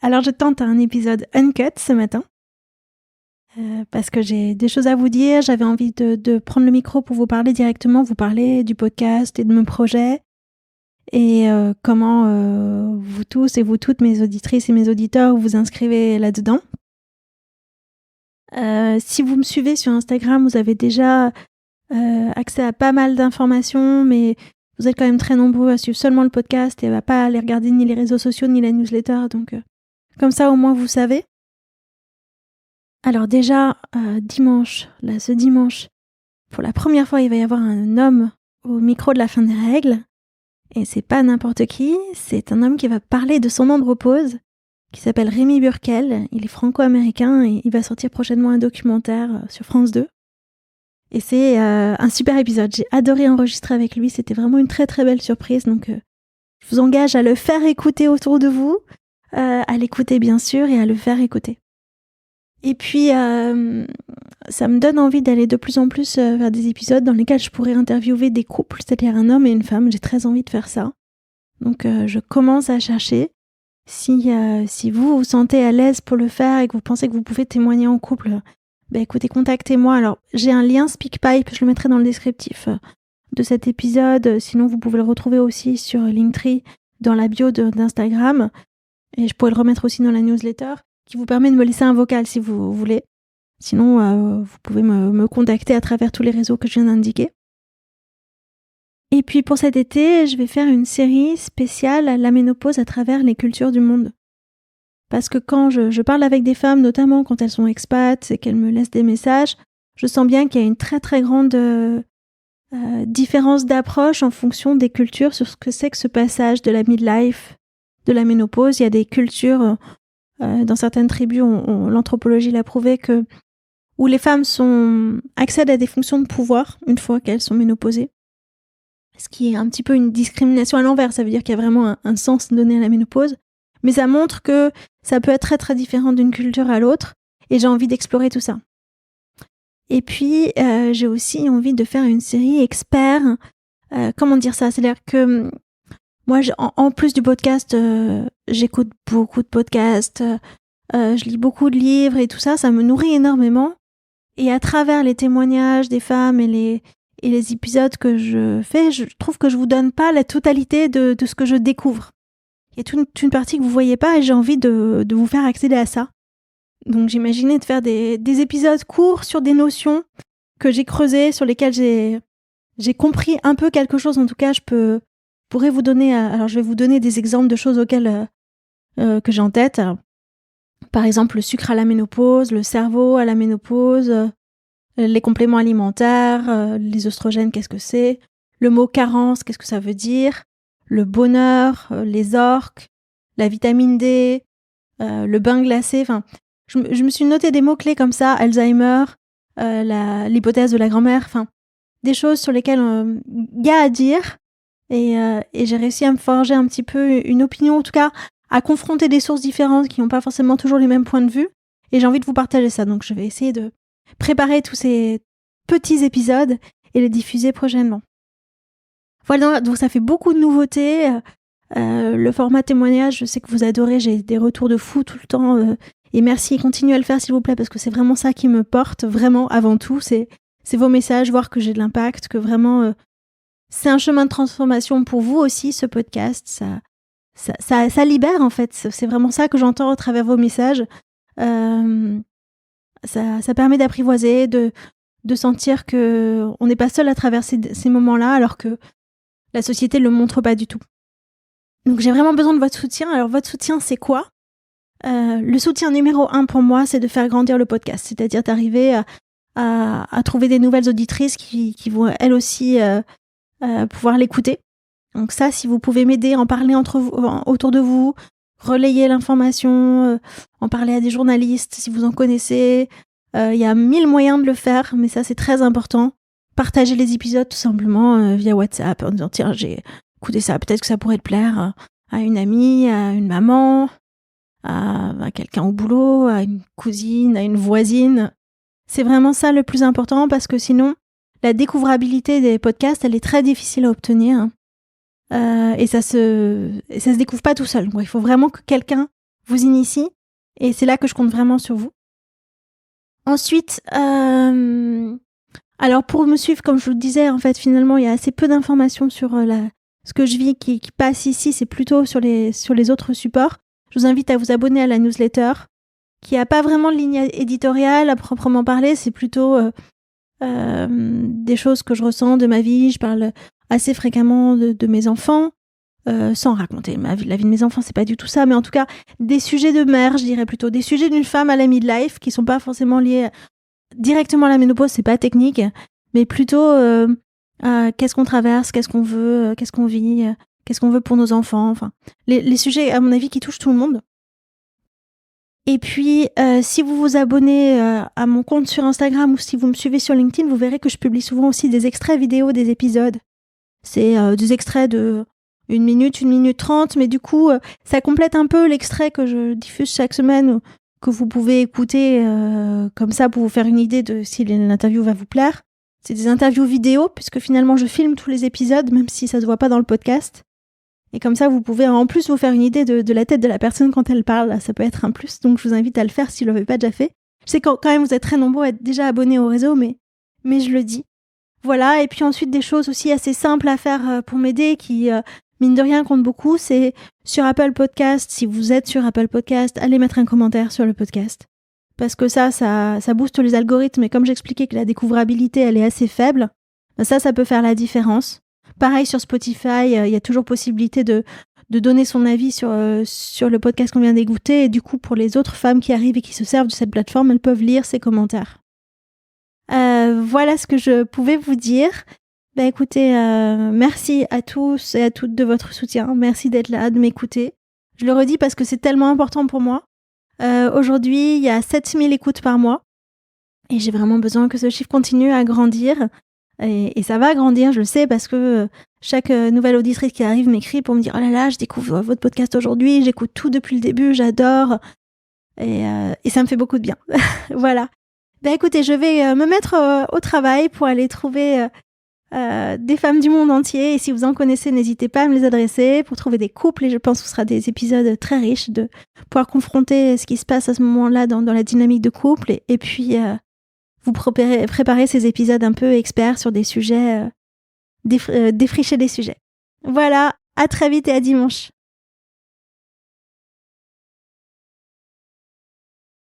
Alors je tente un épisode uncut ce matin, parce que j'ai des choses à vous dire. J'avais envie de prendre le micro pour vous parler directement, vous parler du podcast et de mes projets, et comment vous tous et vous toutes, mes auditrices et mes auditeurs, vous inscrivez là-dedans. Si vous me suivez sur Instagram, vous avez déjà accès à pas mal d'informations, mais vous êtes quand même très nombreux à suivre seulement le podcast et à pas aller regarder ni les réseaux sociaux ni la newsletter, donc comme ça au moins vous savez. Alors déjà, ce dimanche, pour la première fois, il va y avoir un homme au micro de la fin des règles, et c'est pas n'importe qui, c'est un homme qui va parler de son andropause, qui s'appelle Rémi Burkel. Il est franco-américain et il va sortir prochainement un documentaire sur France 2. Et c'est un super épisode. J'ai adoré enregistrer avec lui. C'était vraiment une très très belle surprise. Donc je vous engage à le faire écouter autour de vous, à l'écouter bien sûr et à le faire écouter. Et puis ça me donne envie d'aller de plus en plus vers des épisodes dans lesquels je pourrais interviewer des couples, c'est-à-dire un homme et une femme. J'ai très envie de faire ça. Donc je commence à chercher. Si vous vous sentez à l'aise pour le faire et que vous pensez que vous pouvez témoigner en couple, écoutez, contactez-moi. Alors, j'ai un lien SpeakPipe, je le mettrai dans le descriptif de cet épisode. Sinon, vous pouvez le retrouver aussi sur Linktree, dans la bio d'Instagram. Et je pourrais le remettre aussi dans la newsletter, qui vous permet de me laisser un vocal si vous voulez. Sinon, vous pouvez me contacter à travers tous les réseaux que je viens d'indiquer. Et puis pour cet été, je vais faire une série spéciale à la ménopause à travers les cultures du monde. Parce que quand je parle avec des femmes, notamment quand elles sont expats et qu'elles me laissent des messages, je sens bien qu'il y a une très très grande différence d'approche en fonction des cultures sur ce que c'est que ce passage de la midlife, de la ménopause. Il y a des cultures, dans certaines tribus, l'anthropologie l'a prouvé, où les femmes accèdent à des fonctions de pouvoir une fois qu'elles sont ménopausées. Ce qui est un petit peu une discrimination à l'envers, ça veut dire qu'il y a vraiment un sens donné à la ménopause. Mais ça montre que ça peut être très très différent d'une culture à l'autre, et j'ai envie d'explorer tout ça. Et puis, j'ai aussi envie de faire une série experts. Comment dire ça ? C'est-à-dire que moi, en plus du podcast, j'écoute beaucoup de podcasts, je lis beaucoup de livres et tout ça, ça me nourrit énormément. Et à travers les témoignages des femmes et les épisodes que je fais, je trouve que je vous donne pas la totalité de ce que je découvre. Il y a toute une partie que vous voyez pas et j'ai envie de vous faire accéder à ça. Donc j'imaginais de faire des épisodes courts sur des notions que j'ai creusées, sur lesquelles j'ai compris un peu quelque chose. En tout cas, je pourrais vous donner... Alors je vais vous donner des exemples de choses auxquelles que j'ai en tête. Alors, par exemple, le sucre à la ménopause, le cerveau à la ménopause, les compléments alimentaires, les oestrogènes, qu'est-ce que c'est ? Le mot carence, qu'est-ce que ça veut dire ? Le bonheur, les orques, la vitamine D, le bain glacé. Enfin, je me suis noté des mots-clés comme ça, Alzheimer, l'hypothèse de la grand-mère. Enfin, des choses sur lesquelles il y a à dire. Et j'ai réussi à me forger un petit peu une opinion, en tout cas, à confronter des sources différentes qui n'ont pas forcément toujours les mêmes points de vue. Et j'ai envie de vous partager ça. Donc, je vais essayer de préparer tous ces petits épisodes et les diffuser prochainement. Voilà, donc ça fait beaucoup de nouveautés. Le format témoignage, je sais que vous adorez, j'ai des retours de fou tout le temps. Et merci, continuez à le faire s'il vous plaît, parce que c'est vraiment ça qui me porte, vraiment avant tout. C'est vos messages, voir que j'ai de l'impact, que vraiment c'est un chemin de transformation pour vous aussi, ce podcast. Ça libère en fait, c'est vraiment ça que j'entends à travers vos messages. Ça permet d'apprivoiser, de sentir qu'on n'est pas seul à traverser ces moments-là, alors que la société ne le montre pas du tout. Donc j'ai vraiment besoin de votre soutien. Alors votre soutien, c'est quoi ? Le soutien numéro 1 pour moi, c'est de faire grandir le podcast, c'est-à-dire d'arriver à trouver des nouvelles auditrices qui vont elles aussi pouvoir l'écouter. Donc ça, si vous pouvez m'aider, en parler autour de vous, relayer l'information, en parler à des journalistes si vous en connaissez. Il y a 1000 moyens de le faire, mais ça c'est très important. Partagez les épisodes tout simplement via WhatsApp en disant tiens, j'ai écouté ça, peut-être que ça pourrait te plaire à une amie, à une maman, à quelqu'un au boulot, à une cousine, à une voisine. C'est vraiment ça le plus important, parce que sinon, la découvrabilité des podcasts, elle est très difficile à obtenir. Et ça se découvre pas tout seul. Il faut vraiment que quelqu'un vous initie. Et c'est là que je compte vraiment sur vous. Ensuite, alors pour me suivre, comme je vous le disais, en fait, finalement, il y a assez peu d'informations sur ce que je vis qui passe ici. C'est plutôt sur les autres supports. Je vous invite à vous abonner à la newsletter, qui n'a pas vraiment de ligne éditoriale à proprement parler. C'est plutôt des choses que je ressens de ma vie. Je parle assez fréquemment de mes enfants, sans raconter la vie de mes enfants, c'est pas du tout ça, mais en tout cas, des sujets de mère, je dirais plutôt, des sujets d'une femme à la midlife qui sont pas forcément liés directement à la ménopause, c'est pas technique, mais plutôt à qu'est-ce qu'on traverse, qu'est-ce qu'on veut, qu'est-ce qu'on vit, qu'est-ce qu'on veut pour nos enfants, enfin, les sujets, à mon avis, qui touchent tout le monde. Et puis, si vous vous abonnez à mon compte sur Instagram ou si vous me suivez sur LinkedIn, vous verrez que je publie souvent aussi des extraits vidéo des épisodes. C'est des extraits de 1 minute, 1 minute 30, mais du coup, ça complète un peu l'extrait que je diffuse chaque semaine, que vous pouvez écouter comme ça pour vous faire une idée de si l'interview va vous plaire. C'est des interviews vidéo, puisque finalement, je filme tous les épisodes, même si ça se voit pas dans le podcast. Et comme ça, vous pouvez en plus vous faire une idée de la tête de la personne quand elle parle. Ça peut être un plus, donc je vous invite à le faire si vous ne l'avez pas déjà fait. Je sais quand même vous êtes très nombreux à être déjà abonnés au réseau, mais je le dis. Voilà, et puis ensuite des choses aussi assez simples à faire pour m'aider qui, mine de rien, comptent beaucoup. C'est sur Apple Podcast, si vous êtes sur Apple Podcast, allez mettre un commentaire sur le podcast. Parce que ça booste les algorithmes, et comme j'expliquais que la découvrabilité, elle est assez faible, ça peut faire la différence. Pareil sur Spotify, il y a toujours possibilité de donner son avis sur le podcast qu'on vient d'écouter. Et du coup, pour les autres femmes qui arrivent et qui se servent de cette plateforme, elles peuvent lire ces commentaires. Voilà ce que je pouvais vous dire. Écoutez, merci à tous et à toutes de votre soutien. Merci d'être là, de m'écouter. Je le redis parce que c'est tellement important pour moi. Aujourd'hui, il y a 7000 écoutes par mois. Et j'ai vraiment besoin que ce chiffre continue à grandir. Et ça va grandir, je le sais, parce que chaque nouvelle auditrice qui arrive m'écrit pour me dire « Oh là là, je découvre votre podcast aujourd'hui, j'écoute tout depuis le début, j'adore. » Et ça me fait beaucoup de bien. Voilà. Écoutez, je vais me mettre au travail pour aller trouver des femmes du monde entier. Et si vous en connaissez, n'hésitez pas à me les adresser pour trouver des couples. Et je pense que ce sera des épisodes très riches de pouvoir confronter ce qui se passe à ce moment-là dans la dynamique de couple. Et puis... vous préparez ces épisodes un peu experts sur des sujets, défricher des sujets. Voilà, à très vite et à dimanche.